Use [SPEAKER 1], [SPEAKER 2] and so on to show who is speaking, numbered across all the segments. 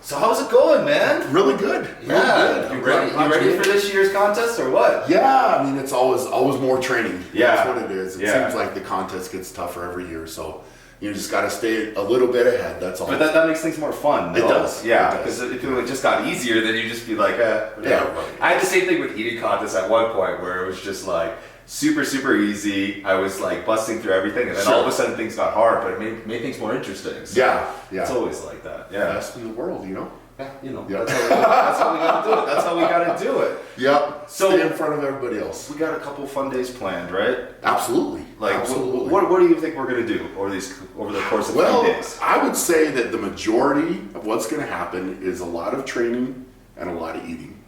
[SPEAKER 1] So how's it going, man?
[SPEAKER 2] Really good.
[SPEAKER 1] Yeah.
[SPEAKER 2] Really
[SPEAKER 1] You
[SPEAKER 2] good.
[SPEAKER 1] ready for this year's contest or what?
[SPEAKER 2] Yeah, I mean, it's always more training.
[SPEAKER 1] Yeah.
[SPEAKER 2] That's what it is. It seems like the contest gets tougher every year, so you just got to stay a little bit ahead. That's all.
[SPEAKER 1] But that makes things more fun.
[SPEAKER 2] It does.
[SPEAKER 1] Yeah, because if it just got easier, then you just be like, whatever.
[SPEAKER 2] Yeah, right.
[SPEAKER 1] I had the same thing with eating contests at one point where it was just like super, super easy. I was like busting through everything, and then all of a sudden things got hard, but it made things more interesting. So
[SPEAKER 2] yeah.
[SPEAKER 1] It's always like that. Yeah.
[SPEAKER 2] Best in the world, you know?
[SPEAKER 1] Yeah,
[SPEAKER 2] Yep.
[SPEAKER 1] that's how we gotta do it. That's how we gotta do it.
[SPEAKER 2] Yep.
[SPEAKER 1] So
[SPEAKER 2] stay in front of everybody else.
[SPEAKER 1] We got a couple fun days planned, right?
[SPEAKER 2] Absolutely.
[SPEAKER 1] Like,
[SPEAKER 2] Absolutely.
[SPEAKER 1] What do you think we're gonna do over the course of 3 days?
[SPEAKER 2] I would say that the majority of what's going to happen is a lot of training and a lot of eating.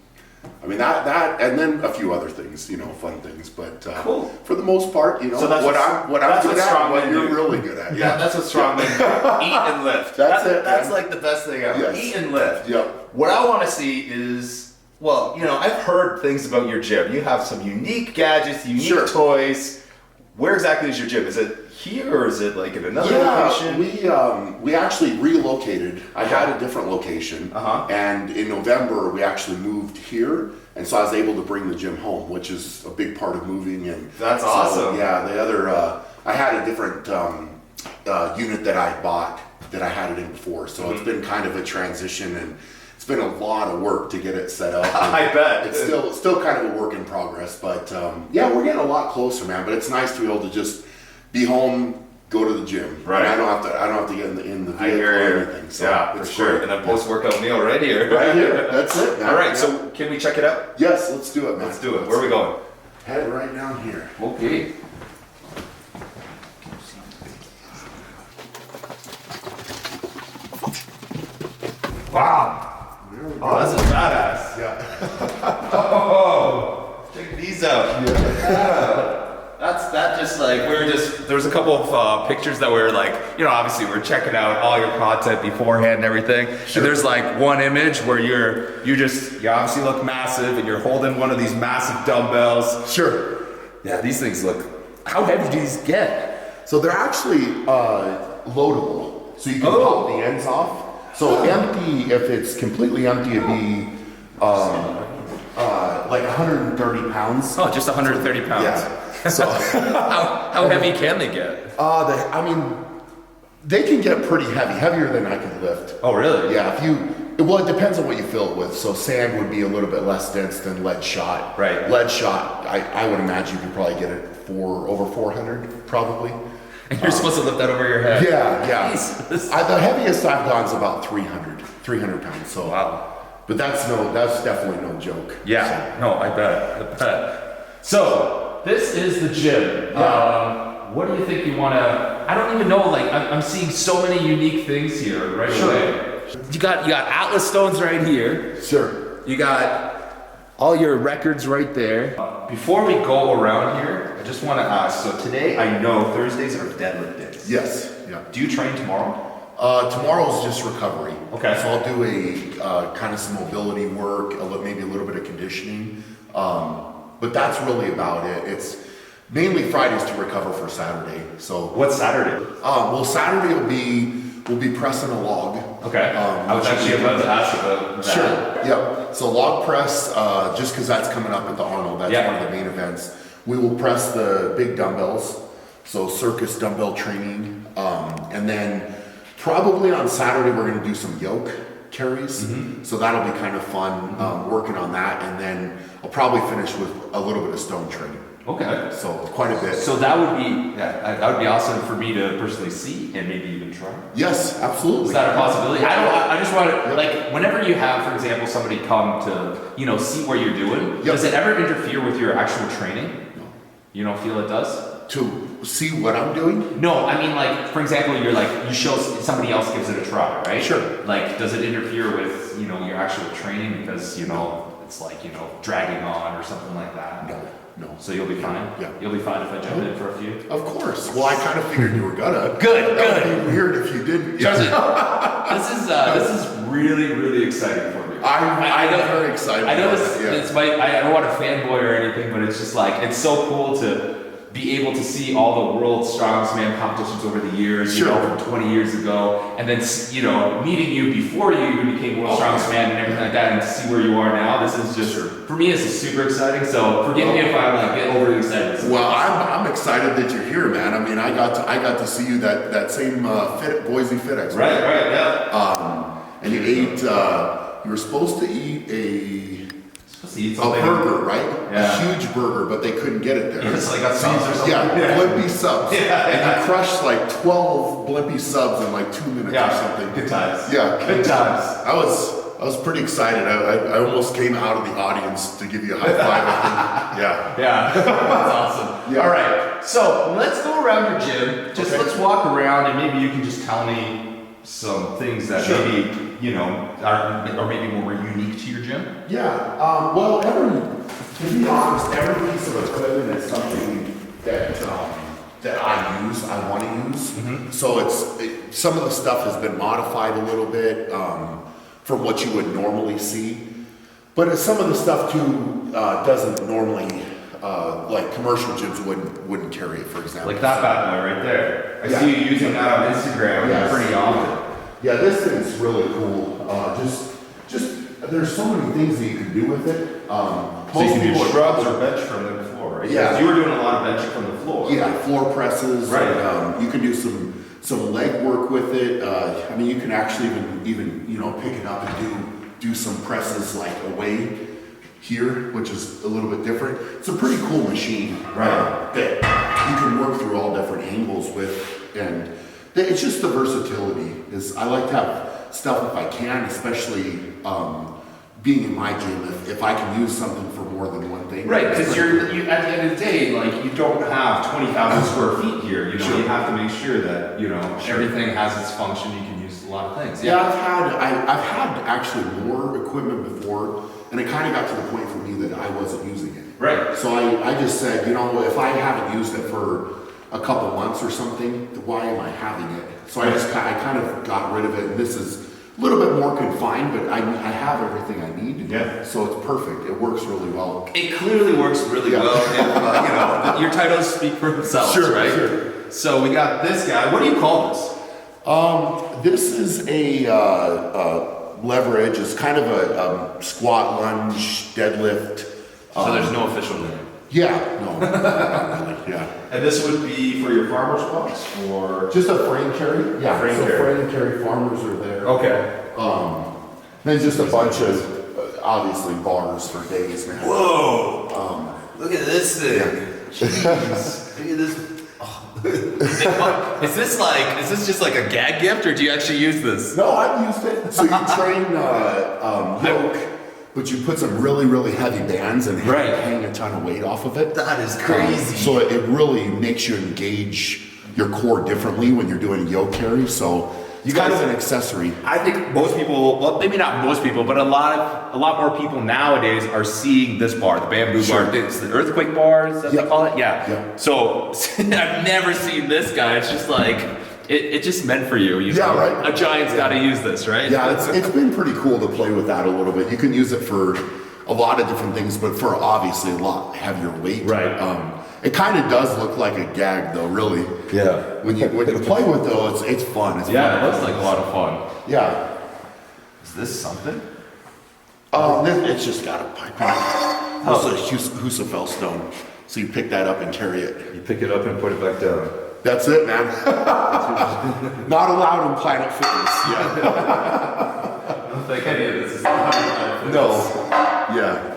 [SPEAKER 2] I mean that, and then a few other things, fun things. But
[SPEAKER 1] cool.
[SPEAKER 2] For the most part,
[SPEAKER 1] So that's
[SPEAKER 2] what I'm good at, what you're
[SPEAKER 1] do.
[SPEAKER 2] really good at.
[SPEAKER 1] Yeah, that's what strongmen do. Eat and lift.
[SPEAKER 2] That's it.
[SPEAKER 1] That's like the best thing ever.
[SPEAKER 2] Yes.
[SPEAKER 1] Eat and lift.
[SPEAKER 2] Yep.
[SPEAKER 1] What I want to see is, I've heard things about your gym. You have some unique gadgets, unique toys. Where exactly is your gym? Is it here or is it like in another location?
[SPEAKER 2] We actually relocated. I had a different location, and in November we actually moved here, and so I was able to bring the gym home, which is a big part of moving. And
[SPEAKER 1] that's awesome.
[SPEAKER 2] Yeah, the other I had a different unit that I bought that I had it in before, so it's been kind of a transition, and it's been a lot of work to get it set up.
[SPEAKER 1] I bet
[SPEAKER 2] it's still kind of a work in progress, but we're getting a lot closer, man. But it's nice to be able to just be home, go to the gym.
[SPEAKER 1] Right.
[SPEAKER 2] And I don't have to get in the vehicle or anything. So
[SPEAKER 1] yeah,
[SPEAKER 2] it's
[SPEAKER 1] for sure.
[SPEAKER 2] great.
[SPEAKER 1] And then post-workout meal right here.
[SPEAKER 2] Right here. That's it, man.
[SPEAKER 1] All right. So can we check it out?
[SPEAKER 2] Yes, let's do it, man.
[SPEAKER 1] Let's do it. Where are we going?
[SPEAKER 2] Head right down here.
[SPEAKER 1] Okay. Wow. Oh, that's a badass.
[SPEAKER 2] Yeah.
[SPEAKER 1] Oh, check these out.
[SPEAKER 2] Yeah.
[SPEAKER 1] That just like there was a couple of pictures that were like, obviously we're checking out all your content beforehand and everything. Sure. And there's like one image where you obviously look massive and you're holding one of these massive dumbbells.
[SPEAKER 2] Sure.
[SPEAKER 1] Yeah, these things look. How heavy do these get?
[SPEAKER 2] So they're actually loadable, so you can pop the ends off. So empty, if it's completely empty, it'd be like 130 pounds.
[SPEAKER 1] Oh, just 130 pounds.
[SPEAKER 2] Yeah. So
[SPEAKER 1] how heavy can they get?
[SPEAKER 2] They can get pretty heavy, heavier than I can lift.
[SPEAKER 1] Oh, really?
[SPEAKER 2] Yeah. It depends on what you fill it with. So sand would be a little bit less dense than lead shot.
[SPEAKER 1] Right.
[SPEAKER 2] Lead shot, I would imagine you could probably get it for over 400, probably.
[SPEAKER 1] And you're supposed to lift that over your head.
[SPEAKER 2] Yeah.
[SPEAKER 1] Jesus.
[SPEAKER 2] The heaviest I've gone is about 300 pounds. So
[SPEAKER 1] wow.
[SPEAKER 2] But that's definitely no joke.
[SPEAKER 1] Yeah. So. No, I bet. So this is the gym.
[SPEAKER 2] Yeah.
[SPEAKER 1] What do you think you want to? I don't even know. Like I'm seeing so many unique things here right away. You got Atlas stones right here.
[SPEAKER 2] Sure.
[SPEAKER 1] You got all your records right there. Before we go around here, I just want to ask. So today, I know Thursdays are deadlift days.
[SPEAKER 2] Yes. Yeah.
[SPEAKER 1] Do you train tomorrow?
[SPEAKER 2] Tomorrow's just recovery.
[SPEAKER 1] Okay.
[SPEAKER 2] So I'll do a kind of some mobility work, maybe a little bit of conditioning, but that's really about it. It's mainly Fridays to recover for Saturday. So
[SPEAKER 1] what's Saturday?
[SPEAKER 2] Saturday we'll be pressing a log.
[SPEAKER 1] Okay. I was actually about to ask about that.
[SPEAKER 2] Sure. Yep. So log press, just because that's coming up at the Arnold. That's one of the main events. We will press the big dumbbells. So circus dumbbell training, and then probably on Saturday we're going to do some yoke carries. So that'll be kind of fun, working on that, and then I'll probably finish with a little bit of stone training.
[SPEAKER 1] Okay.
[SPEAKER 2] So quite a bit.
[SPEAKER 1] So that would be awesome for me to personally see and maybe even try.
[SPEAKER 2] Yes, absolutely.
[SPEAKER 1] Is that a possibility? I just want to, like, whenever you have, for example, somebody come to, see what you're doing, does it ever interfere with your actual training?
[SPEAKER 2] No.
[SPEAKER 1] You don't feel it does?
[SPEAKER 2] To see what I'm doing?
[SPEAKER 1] No, I mean, like, for example, you show somebody else gives it a try, right?
[SPEAKER 2] Sure.
[SPEAKER 1] Like, does it interfere with, your actual training because, it's like, dragging on or something like that?
[SPEAKER 2] No.
[SPEAKER 1] So you'll be fine?
[SPEAKER 2] Yeah.
[SPEAKER 1] You'll be fine if I jump in for a few?
[SPEAKER 2] Of course. Well, I kind of figured you were gonna.
[SPEAKER 1] Good.
[SPEAKER 2] That would be weird if you didn't.
[SPEAKER 1] This is really, really exciting for me.
[SPEAKER 2] I'm very excited.
[SPEAKER 1] I know
[SPEAKER 2] I
[SPEAKER 1] I don't want to fanboy or anything, but it's just like, it's so cool to be able to see all the world's strongest man competitions over the years, you know, from 20 years ago, and then, you know, meeting you before you even became world's strongest man and everything like that, and to see where you are now, this is just, for me, this is super exciting. So forgive me if I'm like get overly excited.
[SPEAKER 2] Well, I'm excited that you're here, man. I mean, I got to see you that same Boise FitX.
[SPEAKER 1] Right, yeah.
[SPEAKER 2] And you ate. You were supposed to eat a burger, right?
[SPEAKER 1] Yeah.
[SPEAKER 2] A huge burger, but they couldn't get it there.
[SPEAKER 1] It's like a subs or something.
[SPEAKER 2] Yeah, Blimpie subs.
[SPEAKER 1] Yeah.
[SPEAKER 2] And you crushed like 12 Blimpie subs in like 2 minutes or something.
[SPEAKER 1] Good times.
[SPEAKER 2] Yeah.
[SPEAKER 1] Good times.
[SPEAKER 2] I was pretty excited. I almost came out of the audience to give you a high five. I think. Yeah.
[SPEAKER 1] Yeah. That's awesome.
[SPEAKER 2] Yeah.
[SPEAKER 1] All right. So let's go around your gym. Just let's walk around and maybe you can just tell me some things that maybe, you know, are maybe more unique to your gym.
[SPEAKER 2] Yeah. Well, to be honest, every piece of equipment is something that I use, I want to use.
[SPEAKER 1] Mm-hmm.
[SPEAKER 2] So some of the stuff has been modified a little bit from what you would normally see. But some of the stuff too doesn't normally, like commercial gyms wouldn't carry it, for example.
[SPEAKER 1] Like that bad boy right there. I see you using that on Instagram pretty often.
[SPEAKER 2] Yeah, this thing's really cool. Just there's so many things that you can do with it.
[SPEAKER 1] So you can do shrubs or bench from the floor, right?
[SPEAKER 2] Yeah.
[SPEAKER 1] You were doing a lot of benching from the floor.
[SPEAKER 2] Yeah, floor presses.
[SPEAKER 1] Right.
[SPEAKER 2] And, you can do some leg work with it. I mean, you can actually even you know pick it up and do some presses like away here, which is a little bit different. It's a pretty cool machine, right? That you can work through all different angles with, and it's just the versatility. I like to have stuff if I can, especially being in my gym. If I can use something for more than one thing,
[SPEAKER 1] right? Because you at the end of the day, like you don't have 20,000 square feet here. You know, you have to make sure that you know everything has its function. You can use a lot of things.
[SPEAKER 2] Yeah, I've had actually more equipment before. And it kind of got to the point for me that I wasn't using it.
[SPEAKER 1] Right.
[SPEAKER 2] So I just said, you know, if I haven't used it for a couple months or something, why am I having it? So I kind of got rid of it. And this is a little bit more confined, but I have everything I need.
[SPEAKER 1] Yeah.
[SPEAKER 2] So it's perfect. It works really well.
[SPEAKER 1] It clearly works really well. And, you know, your titles speak for themselves, right? Sure. So we got this guy. What do you call this?
[SPEAKER 2] This is a leverage. Is kind of a squat, lunge, deadlift.
[SPEAKER 1] So there's no official name.
[SPEAKER 2] Yeah, no, not really, yeah.
[SPEAKER 1] And this would be for your farmer squats, or
[SPEAKER 2] just a frame carry? Yeah,
[SPEAKER 1] frame
[SPEAKER 2] carry farmers are there.
[SPEAKER 1] Okay.
[SPEAKER 2] Then just a bunch of obviously bars for days, man.
[SPEAKER 1] Whoa! Look at this thing. Jeez. Look at this. Is this just like a gag gift, or do you actually use this?
[SPEAKER 2] No, I've used it. So you train yoke, but you put some really, really heavy bands and hang a ton of weight off of it.
[SPEAKER 1] That is crazy.
[SPEAKER 2] So it really makes you engage your core differently when you're doing a yoke carry. So it's kind of an accessory.
[SPEAKER 1] I think most people, well, maybe not most people, but a lot more people nowadays are seeing this bar, the bamboo bar. It's the earthquake bars, that they call it. Yeah. So I've never seen this guy. It's just like it's just meant for you.
[SPEAKER 2] Yeah, right.
[SPEAKER 1] A giant's got to use this, right?
[SPEAKER 2] Yeah, it's been pretty cool to play with that a little bit. You can use it for a lot of different things, but for obviously a lot heavier weight.
[SPEAKER 1] Right.
[SPEAKER 2] It kind of does look like a gag, though. Really.
[SPEAKER 1] Yeah.
[SPEAKER 2] When you play with though, it's fun. It's
[SPEAKER 1] fun.
[SPEAKER 2] It
[SPEAKER 1] looks like a lot of fun.
[SPEAKER 2] Yeah.
[SPEAKER 1] Is this something?
[SPEAKER 2] It's just got a pipe in it. It's a Husafel stone. So you pick that up and carry it.
[SPEAKER 1] You pick it up and put it back down.
[SPEAKER 2] That's it, man. Not allowed in Planet Fitness. Yeah.
[SPEAKER 1] I don't think any of this is Planet Fitness.
[SPEAKER 2] No. Yeah.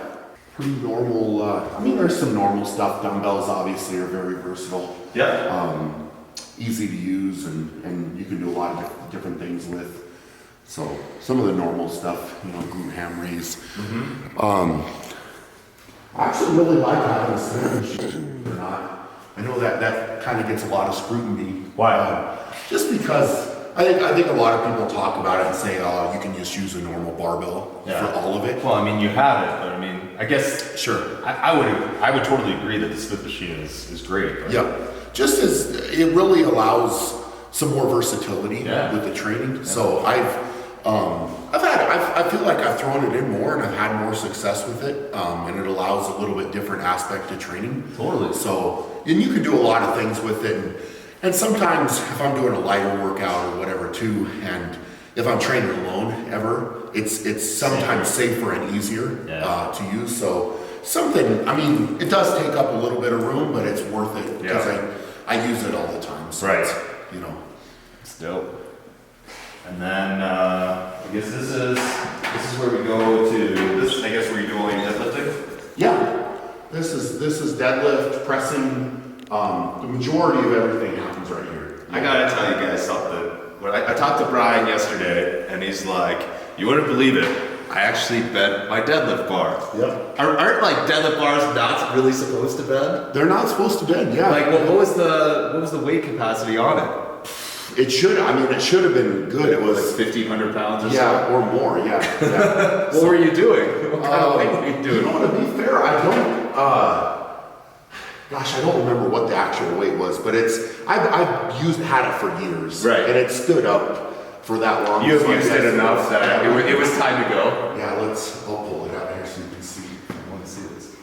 [SPEAKER 2] Pretty normal. I mean, there's some normal stuff. Dumbbells obviously are very versatile.
[SPEAKER 1] Yeah.
[SPEAKER 2] Easy to use, and you can do a lot of different things with. So some of the normal stuff, you know, glute ham raise. Mm-hmm. I actually really like having a slim machine or not. I know that kind of gets a lot of scrutiny.
[SPEAKER 1] Why?
[SPEAKER 2] Just because I think a lot of people talk about it and say, oh, you can just use a normal barbell for all of it.
[SPEAKER 1] Well, I mean, you have it, but I mean, I guess
[SPEAKER 2] sure.
[SPEAKER 1] I would totally agree that the Smith machine is great. Right?
[SPEAKER 2] Yeah, just as it really allows some more versatility with the training. Yeah. So I've I feel like I've thrown it in more and I've had more success with it, and it allows a little bit different aspect to training.
[SPEAKER 1] Totally.
[SPEAKER 2] So, and you can do a lot of things with it. And sometimes if I'm doing a lighter workout or whatever too, and if I'm training alone ever, it's sometimes safer and easier to use. So something, I mean, it does take up a little bit of room, but it's worth it because I use it all the time. So
[SPEAKER 1] right.
[SPEAKER 2] It's, you know.
[SPEAKER 1] It's dope. And then I guess this is where we go to this. I guess where you do all your deadlifting.
[SPEAKER 2] Yeah. This is deadlift, pressing. The majority of everything happens right here.
[SPEAKER 1] I gotta tell you guys something. When I talked to Brian yesterday, and he's like, "You wouldn't believe it. I actually bent my deadlift bar."
[SPEAKER 2] Yep.
[SPEAKER 1] Aren't like deadlift bars not really supposed to bend?
[SPEAKER 2] They're not supposed to bend. Yeah.
[SPEAKER 1] Like, what was the weight capacity on it?
[SPEAKER 2] It should. I mean, it should have been good. It was
[SPEAKER 1] Like 1,500 pounds or
[SPEAKER 2] yeah, or more. Yeah. Yeah.
[SPEAKER 1] What were you doing? What kind of weight were you doing?
[SPEAKER 2] You know, to be fair, I don't. Gosh, I don't remember what the actual weight was, but I've had it for years,
[SPEAKER 1] right?
[SPEAKER 2] And it stood up for that long.
[SPEAKER 1] You've used it enough that it was time to go.
[SPEAKER 2] Yeah, I'll pull it out here so you can see.
[SPEAKER 1] I want to see this.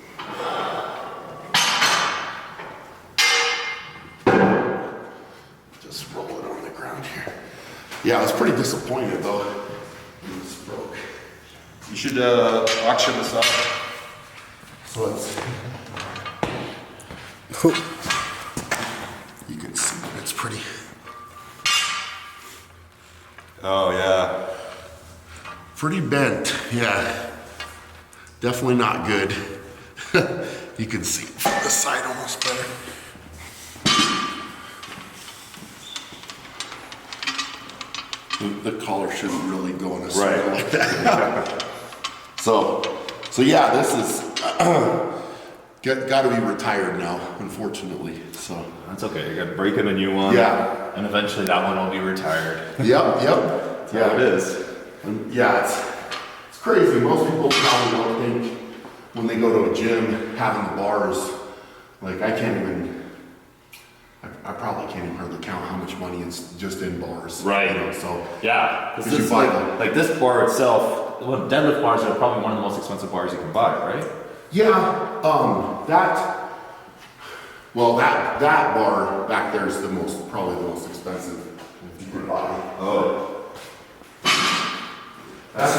[SPEAKER 2] Just roll it on the ground here. Yeah, I was pretty disappointed though. It was broke.
[SPEAKER 1] You should auction this off.
[SPEAKER 2] So it's. You can see that it's pretty.
[SPEAKER 1] Oh yeah.
[SPEAKER 2] Pretty bent, yeah. Definitely not good. You can see it from the side almost better. The collar shouldn't really go in a circle like that. So yeah, this is got to be retired now, unfortunately. So
[SPEAKER 1] That's okay. You got to break in a new one.
[SPEAKER 2] Yeah.
[SPEAKER 1] And eventually that one will be retired.
[SPEAKER 2] Yep.
[SPEAKER 1] That's how it is.
[SPEAKER 2] And yeah, it's crazy. Most people probably don't think when they go to a gym having the bars, like I probably can't even hardly count how much money is just in bars.
[SPEAKER 1] Right.
[SPEAKER 2] You know, so
[SPEAKER 1] Yeah.
[SPEAKER 2] Because you buy them.
[SPEAKER 1] like this bar itself, well, deadlift bars are probably one of the most expensive bars you can buy, right?
[SPEAKER 2] yeah, that bar back there is probably the most expensive you can buy.
[SPEAKER 1] Oh.
[SPEAKER 2] That's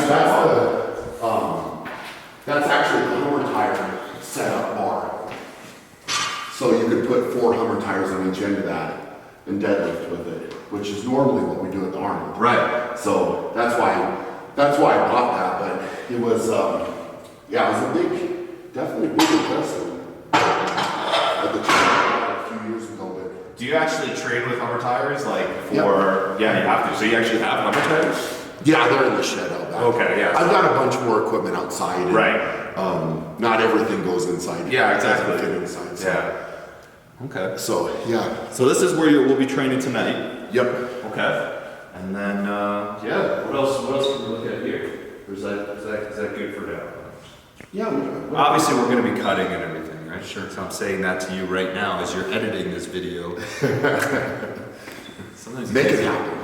[SPEAKER 2] actually a hammer tire setup bar. So you could put 4 hammer tires on each end of that and deadlift with it, which is normally what we do at the Arnold.
[SPEAKER 1] Right.
[SPEAKER 2] So that's why I bought that. But it was, it was definitely a big investment at the time, a few years ago. But
[SPEAKER 1] Do you actually train with Hummer tires? Like for
[SPEAKER 2] Yep.
[SPEAKER 1] Yeah, you have to. So you actually have Hummer tires?
[SPEAKER 2] yeah, they're in the shed out back.
[SPEAKER 1] Okay, yeah.
[SPEAKER 2] I've got a bunch more equipment outside. And,
[SPEAKER 1] Right.
[SPEAKER 2] Not everything goes inside.
[SPEAKER 1] Yeah,
[SPEAKER 2] It doesn't
[SPEAKER 1] exactly.
[SPEAKER 2] fit inside. So.
[SPEAKER 1] Yeah. Okay.
[SPEAKER 2] So yeah.
[SPEAKER 1] So this is where we'll be training tonight.
[SPEAKER 2] Yep.
[SPEAKER 1] Okay. And then what else can we look at here? Or is that good for now?
[SPEAKER 2] Yeah.
[SPEAKER 1] Obviously we're gonna be cutting and everything, right? Sure. So I'm saying that to you right now as you're editing this video. Sometimes
[SPEAKER 2] Make it happen.